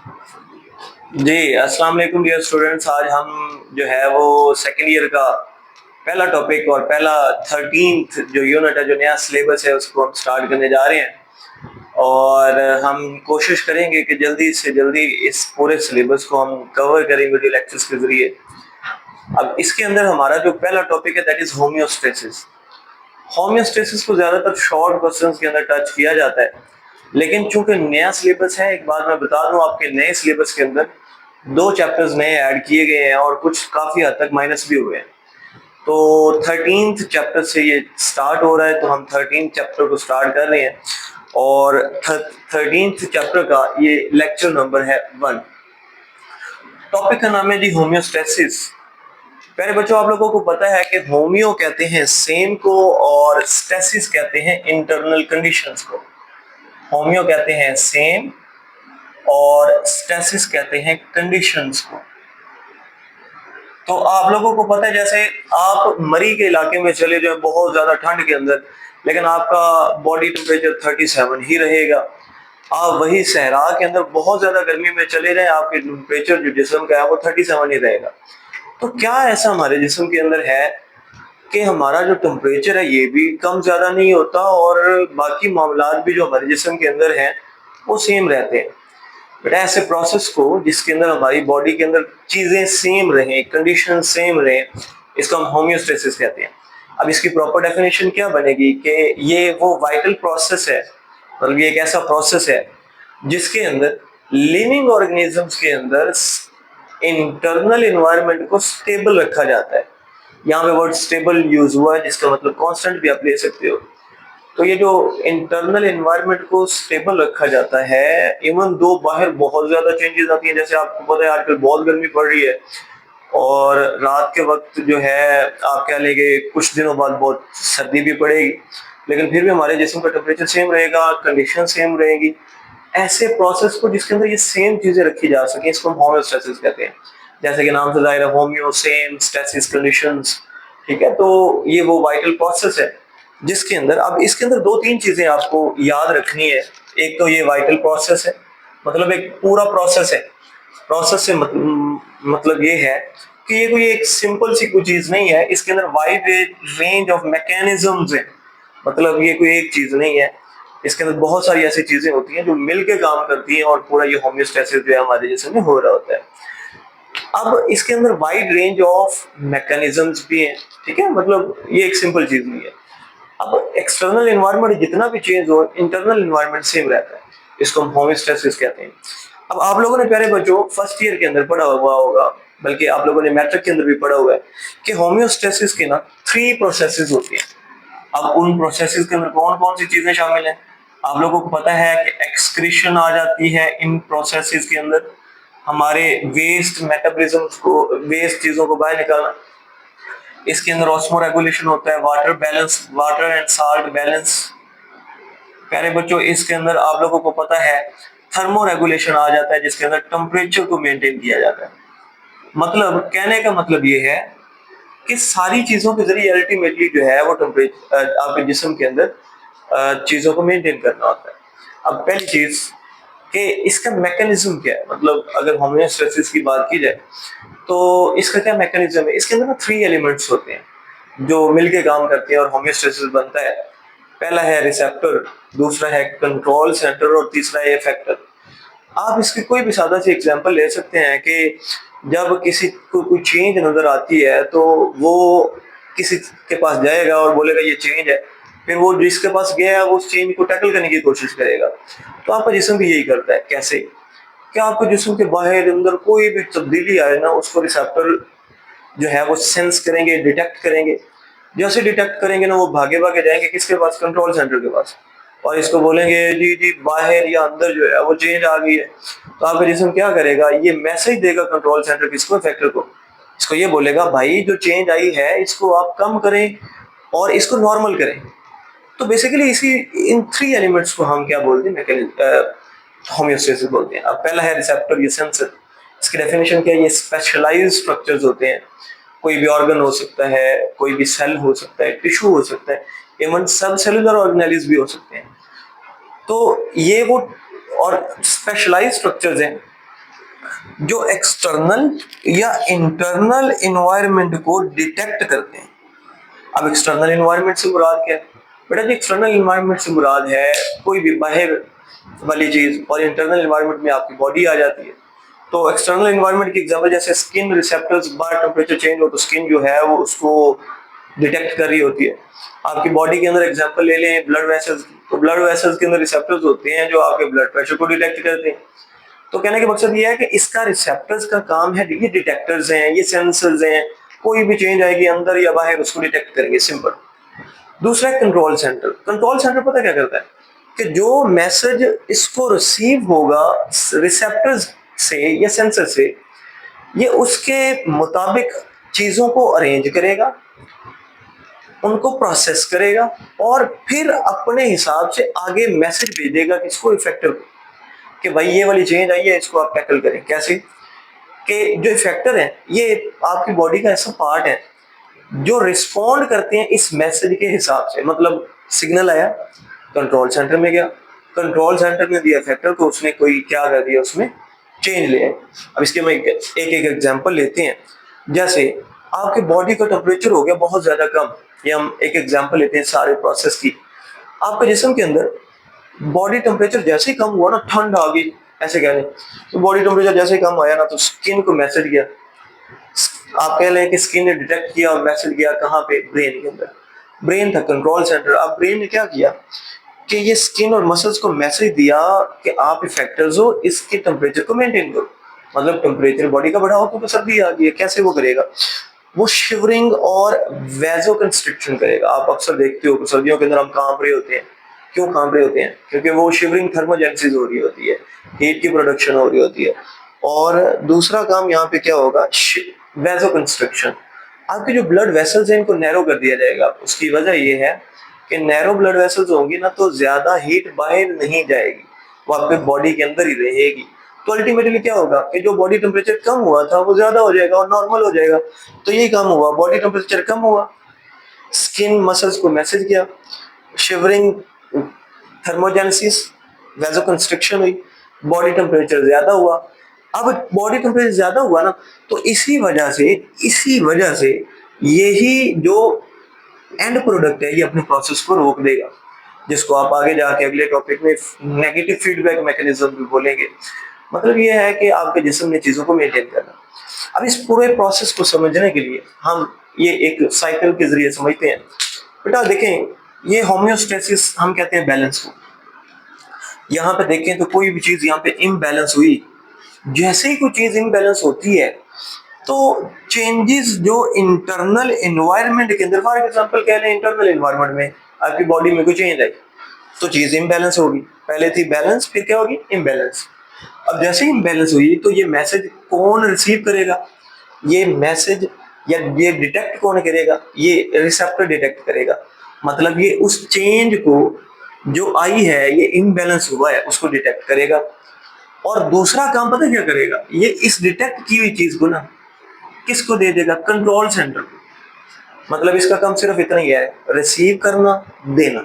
जी, अस्सलाम वालेकुम dear students. आज हम जो है वो सेकंड ईयर का पहला टॉपिक और पहला 13th जो यूनिट है, जो नया सिलेबस है, उसको हम स्टार्ट करने जा रहे हैं। और हम कोशिश करेंगे कि जल्दी से जल्दी इस पूरे सिलेबस को हम कवर करें वीडियो लेक्चर्स के जरिए। अब इसके अंदर हमारा जो पहला टॉपिक है दैट इज होम्योस्टेसिस। होम्योस्टेसिस को ज्यादातर शॉर्ट क्वेश्चंस के अंदर टच किया जाता है, लेकिन चूंकि नया सिलेबस है, एक बात मैं बता दूं, आपके नए सिलेबस के अंदर 2 चैप्टर्स नए ऐड किए गए हैं और कुछ काफी हद तक माइनस भी हुए हैं। तो 13th चैप्टर से ये स्टार्ट हो रहा है, तो हम 13th चैप्टर को स्टार्ट कर रहे हैं और 13th चैप्टर का ये लेक्चर नंबर है 1। टॉपिक का नाम है जी होम्योस्टेसिस। प्यारे बच्चों, आप लोगों को पता है कि होम्यो कहते हैं सेम को और स्टेसिस कहते हैं इंटरनल कंडीशंस को। होम्यो कहते हैं सेम और स्टेसिस कहते हैं कंडीशंस को। तो आप लोगों को पता है, जैसे आप मरी के इलाके में चले जाए बहुत ज्यादा ठंड के अंदर, लेकिन आपका बॉडी टेम्परेचर 37 ही रहेगा। आप वही सहरा के अंदर बहुत ज्यादा गर्मी में चले जाए, आपके टेम्परेचर जो जिस्म का है वो 37 ही रहेगा। तो क्या ऐसा हमारे जिस्म के अंदर है कि हमारा जो टेम्परेचर है ये भी कम ज्यादा नहीं होता और बाकी मामलात भी जो हमारे जिस्म के अंदर हैं वो सेम रहते हैं? बेटा, ऐसे प्रोसेस को जिसके अंदर हमारी बॉडी के अंदर चीजें सेम रहें, कंडीशन सेम रहें, इसको हम होम्योस्टेसिस कहते हैं। अब इसकी प्रॉपर डेफिनेशन क्या बनेगी कि ये वो वाइटल प्रोसेस है, मतलब ये एक ऐसा प्रोसेस है जिसके अंदर लिविंग ऑर्गेनिजम्स के अंदर इंटरनल एनवायरनमेंट को स्टेबल रखा जाता है। यहाँ पे वर्ड स्टेबल यूज हुआ है, जिसका मतलब कांस्टेंट भी आप ले सकते हो। तो ये जो इंटरनल एनवायरनमेंट को स्टेबल रखा जाता है, इवन दो बाहर बहुत ज्यादा चेंजेस आती हैं, जैसे आपको पता है आजकल बहुत गर्मी पड़ रही है और रात के वक्त जो है आप कह लेंगे कुछ दिनों बाद बहुत सर्दी भी पड़ेगी, लेकिन फिर भी हमारे जिस्म का टेम्परेचर सेम रहेगा, कंडीशन सेम रहेगी। ऐसे प्रोसेस को जिसके अंदर ये सेम चीजें रखी जा सके, इसको हम होम्योस्टेसिस कहते हैं। जैसे कि नाम से जाहिर है, होम्यो सेम, स्टेसिस कंडीशंस। ठीक है, तो ये वो वाइटल प्रोसेस है जिसके अंदर, अब इसके अंदर 2-3 चीजें आपको याद रखनी है। एक तो ये वाइटल प्रोसेस है, मतलब एक पूरा प्रोसेस है। प्रोसेस से मतलब ये है कि ये कोई एक सिंपल सी कोई चीज नहीं है, इसके अंदर वाइड रेंज ऑफ मैकेनिज्म्स है। मतलब ये कोई एक चीज नहीं है, इसके अंदर बहुत सारी ऐसी चीजें होती हैं जो मिलके काम करती हैं और पूरा ये होम्योस्टेसिस जो है हमारे जिस्म में हो रहा होता है। अब इसके अंदर वाइड रेंज ऑफ मैकेनिज्म्स भी हैं। ठीक है, मतलब ये एक सिंपल चीज नहीं है। अब एक्सटर्नल एनवायरनमेंट जितना भी चेंज हो, इंटरनल एनवायरनमेंट सेम रहता है, इसको हम होम्योस्टेसिस कहते हैं। अब आप लोगों ने प्यारे बच्चों फर्स्ट ईयर के अंदर पढ़ा हुआ होगा, बल्कि आप लोगों ने मैट्रिक के अंदर भी पढ़ा हुआ है कि होम्योस्टेसिस के ना 3 प्रोसेसेस होती हैं। अब उन प्रोसेसेस के अंदर कौन कौन सी चीजें शामिल हैं? आप लोगों को पता है कि एक्सक्रीशन आ जाती है इन प्रोसेसेस के अंदर, हमारे वेस्ट मेटाबॉलिज्म्स को, वेस्ट चीजों को बाहर निकालना। इसके अंदर ऑस्मो रेगुलेशन होता है, water balance, water and salt balance. प्यारे बच्चों, इसके अंदर आप लोगों को पता है थर्मो रेगुलेशन आ जाता है, जिसके अंदर टेम्परेचर को मेंटेन किया जाता है। मतलब कहने का मतलब ये है कि सारी चीजों के जरिए अल्टीमेटली जो है वो टेम्परेचर आपके जिस्म के अंदर चीजों को मेंटेन करना होता है। अब पहली चीज कि इसका मैकेनिज्म क्या है, मतलब अगर होम्योस्टेसिस की बात की जाए तो इसका क्या मैकेनिज्म है? इसके अंदर ना 3 एलिमेंट्स होते हैं जो मिलके काम करते हैं और होम्योस्टेसिस बनता है। पहला है रिसेप्टर, दूसरा है कंट्रोल सेंटर और तीसरा है इफेक्टर। आप इसकी कोई भी सादा सी एग्जांपल ले सकते हैं कि जब किसी को कोई चेंज नजर आती है तो वो किसी के पास जाएगा और बोलेगा ये चेंज है, फिर वो जिसके पास गया है वो उस चेंज को टैकल करने की कोशिश करेगा। तो आपका जिस्म भी यही करता है। कैसे? क्या आपके जिस्म के बाहर अंदर कोई भी तब्दीली आए ना, उसको रिसेप्टर जो है वो सेंस करेंगे, डिटेक्ट करेंगे। जैसे डिटेक्ट करेंगे ना, वो भागे भागे जाएंगे किसके पास? कंट्रोल सेंटर के पास, और इसको बोलेंगे जी जी बाहर या अंदर जो है वो चेंज आ गई है। तो आपका जिस्म क्या करेगा? ये मैसेज देगा कंट्रोल सेंटर किसको? इफेक्टर को। इसको ये बोलेगा भाई जो चेंज आई है इसको आप कम करें और इसको नॉर्मल करें। तो बेसिकली इसी इन 3 एलिमेंट्स को हम क्या बोलते हैं? मैकेनिज्म, होम्योस्टेसिस बोलते हैं। अब पहला है रिसेप्टर, ये सेंसर। इसकी डेफिनेशन क्या है? ये स्पेशलाइज्ड स्ट्रक्चर्स होते हैं। कोई भी ऑर्गन हो सकता है, कोई भी सेल हो सकता है, टिश्यू हो सकता है, इवन सब सेलुलर ऑर्गेनेलिज भी हो सकते हैं। तो ये वो और स्पेशलाइज्ड स्ट्रक्चर्स हैं जो एक्सटर्नल या इंटरनल इन्वायरमेंट को डिटेक्ट करते हैं। अब एक्सटर्नल इन्वायरमेंट से मुराद क्या है बेटा जी? एक्सटर्नल इन्वायरमेंट से मुराद है कोई भी बाहर वाली चीज, और इंटरनल इन्वायरमेंट में आपकी बॉडी आ जाती है। तो एक्सटर्नल इन्वायरमेंट की एग्जांपल जैसे स्किन रिसेप्टर्स, बाहर टेम्परेचर चेंज हो तो स्किन जो है वो उसको डिटेक्ट कर रही होती है। आपकी बॉडी के अंदर एग्जांपल ले लें ब्लड वेसल्स, तो ब्लड वेसल्स के अंदर रिसेप्टर्स होते हैं जो आपके ब्लड प्रेशर को डिटेक्ट करते हैं। तो कहने का मकसद ये है कि इसका रिसेप्टर्स का काम है, ये डिटेक्टर्स हैं, ये सेंसर्स हैं, कोई भी चेंज आएगी अंदर या बाहर उसको डिटेक्ट करेंगे, सिंपल। दूसरा है कंट्रोल सेंटर। कंट्रोल सेंटर पता क्या करता है कि जो मैसेज इसको रिसीव होगा रिसेप्टर्स से या सेंसर से, ये उसके मुताबिक चीजों को अरेंज करेगा, उनको प्रोसेस करेगा और फिर अपने हिसाब से आगे मैसेज भेजेगा किसको, इफेक्टर को, कि भाई ये वाली चेंज आई है, इसको आप टैकल करें। कैसे कि जो इफेक्टर है ये आपकी बॉडी का ऐसा पार्ट है जो रिस्पॉन्ड करते हैं इस मैसेज के हिसाब से। मतलब सिग्नल आया, कंट्रोल सेंटर में गया, कंट्रोल सेंटर में दिया इफेक्टर को, उसने कोई क्या कर दिया, उसमें चेंज ले आए। अब इसके में एक एक एग्जांपल लेते हैं। जैसे आपके बॉडी का टेम्परेचर हो गया बहुत ज्यादा कम, ये हम एक एग्जांपल लेते हैं सारे प्रोसेस की। आपके जिस्म के अंदर बॉडी टेम्परेचर जैसे ही कम हुआ ना, ठंड आ गई ऐसे कह लें, तो बॉडी टेम्परेचर जैसे ही कम आया ना, तो स्किन को मैसेज गया, आप कह लें कि स्किन ने डिटेक्ट किया और मैसेज गया कहाँ पे, ब्रेन के अंदर। ब्रेन था कंट्रोल सेंटर। अब ब्रेन ने क्या किया कि ये स्किन और मसल्स को मैसेज दिया कि आप इफेक्टर्स हो, इसके टेम्परेचर को मेंटेन करो। मतलब टेम्परेचर बॉडी का बढ़ाओ क्योंकि सर्दी आ गई है। कैसे वो करेगा? वो शिवरिंग और वैजो कंस्ट्रिक्शन करेगा। आप अक्सर देखते हो सर्दियों के अंदर हम कांप रहे होते हैं। क्यों कांप रहे होते हैं? क्योंकि वो शिवरिंग थर्मोजेनेसिस हो रही होती है, हीट की प्रोडक्शन हो रही होती है। और दूसरा काम यहाँ पे क्या होगा, वैजो कंस्ट्रिक्शन। आपके जो ब्लड वेसल्स हैं इनको नैरो कर दिया जाएगा। उसकी वजह ये है कि नैरो ब्लड वेसल्स होंगी ना तो ज्यादा हीट बाहर नहीं जाएगी, वो आपके बॉडी के अंदर ही रहेगी। तो अल्टीमेटली क्या होगा कि जो बॉडी टेम्परेचर कम हुआ था वो ज्यादा हो जाएगा और नॉर्मल हो जाएगा। तो यही काम हुआ, बॉडी टेम्परेचर कम हुआ, स्किन मसल्स को मैसेज किया, शिवरिंग, थर्मोजेनेसिस, वैसोकंस्ट्रिक्शन हुई, बॉडी टेम्परेचर ज्यादा हुआ। अब बॉडी टेम्परेचर ज्यादा हुआ ना, तो इसी वजह से यही जो एंड प्रोडक्ट है ये अपने प्रोसेस को रोक देगा, जिसको आप आगे जाके अगले टॉपिक में नेगेटिव फीडबैक मैकेनिज्म भी बोलेंगे। मतलब ये है कि आपके जिस्म ने चीजों को मेंटेन करना। अब इस पूरे प्रोसेस को समझने के लिए हम ये एक साइकिल के जरिए समझते हैं। बेटा देखें, ये होम्योस्टेसिस हम कहते हैं बैलेंस को। यहाँ पे देखें तो कोई भी चीज यहाँ पे इम्बैलेंस हुई, जैसे ही कोई चीज इम्बैलेंस होती है तो चेंजेस जो इंटरनल एनवायरनमेंट के अंदर, फॉर एग्जांपल कह लें इंटरनल एनवायरनमेंट में आपकी बॉडी में कोई चेंज आई तो चीज इम्बैलेंस होगी। पहले थी बैलेंस, फिर क्या होगी, इम्बैलेंस। अब जैसे ही इम्बैलेंस हुई तो ये मैसेज कौन रिसीव करेगा, ये मैसेज या ये डिटेक्ट कौन करेगा, ये रिसेप्टर डिटेक्ट करेगा। मतलब ये उस चेंज को जो आई है, ये इम्बैलेंस हुआ है, उसको डिटेक्ट करेगा। और दूसरा काम पता क्या करेगा, ये इस डिटेक्ट की हुई चीज को ना किसको दे देगा, कंट्रोल सेंटर को। मतलब इसका काम सिर्फ इतना ही है, रिसीव करना, देना।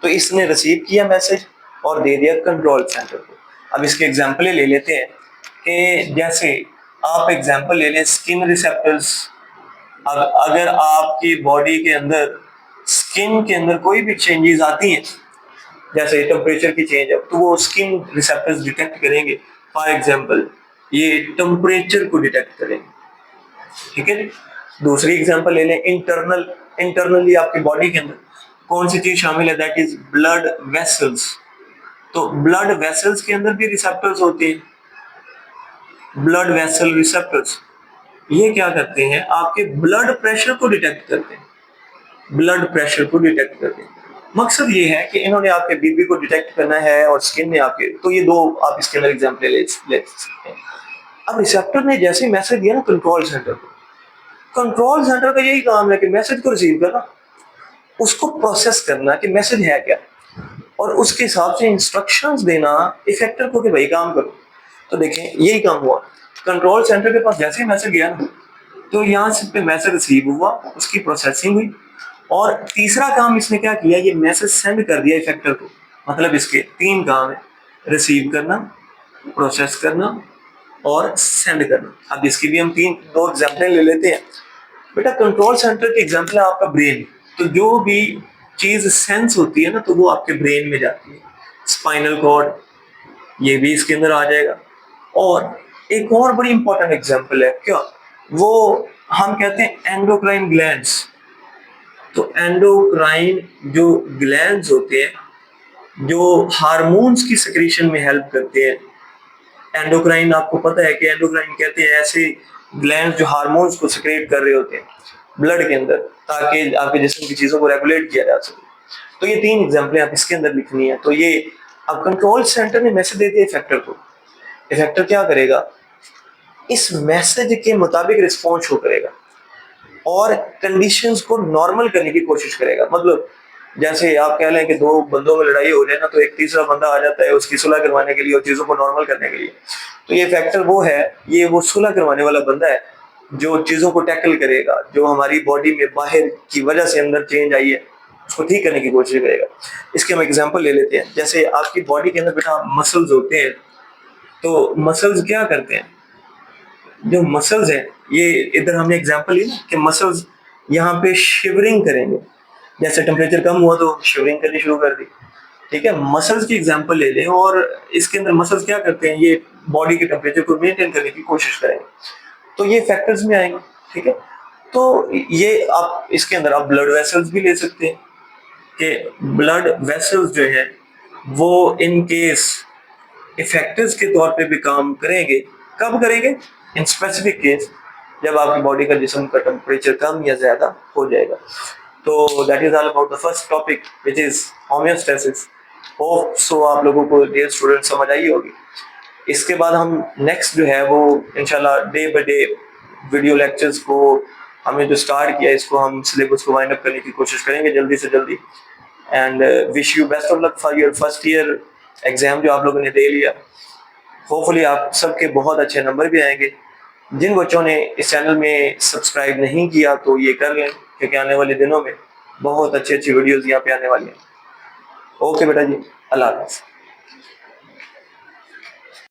तो इसने रिसीव किया मैसेज और दे दिया कंट्रोल सेंटर को। अब इसके एग्जांपल ले लेते हैं कि जैसे आप एग्जांपल ले लें स्किन रिसेप्टर्स। अगर आपकी बॉडी के अंदर स्किन के अंदर कोई भी चेंजेस आती हैं, जैसे टेम्परेचर की चेंज है, तो वो स्किन रिसेप्टर्स डिटेक्ट करेंगे। फॉर एग्जांपल ये टेम्परेचर को डिटेक्ट करेंगे, ठीक है। दूसरी एग्जांपल ले लें इंटरनली आपकी बॉडी के अंदर कौन सी चीज शामिल है, दैट इज ब्लड वेसल्स। तो ब्लड वेसल्स के अंदर भी रिसेप्टर्स होते हैं, ब्लड वेसल रिसेप्टर्स। ये क्या करते हैं, आपके ब्लड प्रेशर को डिटेक्ट करते हैं, ब्लड प्रेशर को डिटेक्ट करते हैं। मकसद ये है कि इन्होंने आपके बीपी को डिटेक्ट करना है और स्किन ने आपके, तो ये दो आप इसके अंदर एग्जांपल ले सकते हैं। अब रिसेप्टर ने जैसे मैसेज दिया ना कंट्रोल सेंटर को, कंट्रोल सेंटर का यही काम है कि मैसेज को रिसीव करना, उसको प्रोसेस करना कि मैसेज है क्या, और उसके हिसाब से इंस्ट्रक्शंस देना इफेक्टर को कि भाई काम करो। तो देखें यही काम हुआ, कंट्रोल सेंटर के पास जैसे ही मैसेज गया ना, तो यहाँ से पे मैसेज रिसीव हुआ, उसकी प्रोसेसिंग हुई। और तीसरा काम इसने क्या किया, ये मैसेज सेंड कर दिया इफेक्टर को। मतलब इसके तीन काम है, रिसीव करना, प्रोसेस करना और सेंड करना। अब इसकी भी हम दो एग्जाम्पल ले लेते हैं। बेटा कंट्रोल सेंटर की एग्जाम्पल है आपका ब्रेन। तो जो भी चीज सेंस होती है ना तो वो आपके ब्रेन में जाती है। स्पाइनल कॉर्ड ये भी इसके अंदर आ जाएगा। और एक और बड़ी इंपॉर्टेंट एग्जांपल है क्या, वो हम कहते हैं एंडोक्राइन ग्लैंड्स। तो एंडोक्राइन जो ग्लैंड्स होते हैं जो हार्मोन्स की सिक्रीशन में हेल्प करते हैं। एंडोक्राइन आपको पता है कि एंडोक्राइन कहते हैं ऐसे ग्लैंड्स जो हार्मोन्स को सिक्रेट कर रहे होते हैं ब्लड के अंदर, ताकि आपके जिस्म की चीजों को रेगुलेट किया जा सके। तो ये 3 एग्जांपलें आप इसके अंदर लिखनी है। तो ये अब कंट्रोल सेंटर ने मैसेज दे दिया इफेक्टर को। इफेक्टर क्या करेगा, इस मैसेज के मुताबिक रिस्पॉन्स शो करेगा और कंडीशंस को नॉर्मल करने की कोशिश करेगा। मतलब जैसे आप कह लें कि दो बंदों में लड़ाई हो जाए ना, तो एक तीसरा बंदा आ जाता है उसकी सुलह करवाने के लिए और चीजों को नॉर्मल करने के लिए। तो ये फैक्टर वो है, ये वो सुलह करवाने वाला बंदा है जो चीजों को टैकल करेगा, जो हमारी बॉडी में बाहर की वजह से अंदर चेंज आई है उसको ठीक करने की कोशिश करेगा। इसके हम एग्जाम्पल ले लेते हैं। जैसे आपकी बॉडी के अंदर बेटा मसल्स होते हैं। तो मसल्स क्या करते हैं, जो मसल्स हैं ये इधर हमने एग्जांपल ली ना कि मसल्स यहाँ पे शिवरिंग करेंगे। जैसे टेम्परेचर कम हुआ तो शिवरिंग करनी शुरू कर दी। ठीक है, मसल्स की एग्जांपल ले लें और इसके अंदर मसल्स क्या करते हैं, ये बॉडी के टेम्परेचर को मेंटेन करने की कोशिश करेंगे। तो ये फैक्टर्स में आएंगे। ठीक है, तो ये आप इसके अंदर आप ब्लड वेसल्स भी ले सकते हैं कि ब्लड वेसल्स जो है वो इन केस इफेक्टर्स के तौर पे भी काम करेंगे। कब करेंगे, इन स्पेसिफिक केस जब आपकी बॉडी का जिस्म का टेम्परेचर कम या ज्यादा हो जाएगा। तो that is all about the first topic which is homeostasis. Hope so आप लोगों को डियर स्टूडेंट समझ आई होगी। इसके बाद हम नेक्स्ट जो है वो इंशाल्लाह day by day video lectures को हमने जो स्टार्ट किया इसको हम सिलेबस को वाइंड अप करने की कोशिश करेंगे जल्दी से जल्दी। And wish you best of luck for your first year exam जो आप लोगों ने दे लिया। होपफुली आप सबके बहुत अच्छे नंबर भी आएंगे। जिन बच्चों ने इस चैनल में सब्सक्राइब नहीं किया तो ये कर लें, क्योंकि आने वाले दिनों में बहुत अच्छी अच्छी वीडियोस यहाँ पे आने वाली हैं। ओके बेटा जी, अल्लाह हाफ़िज़।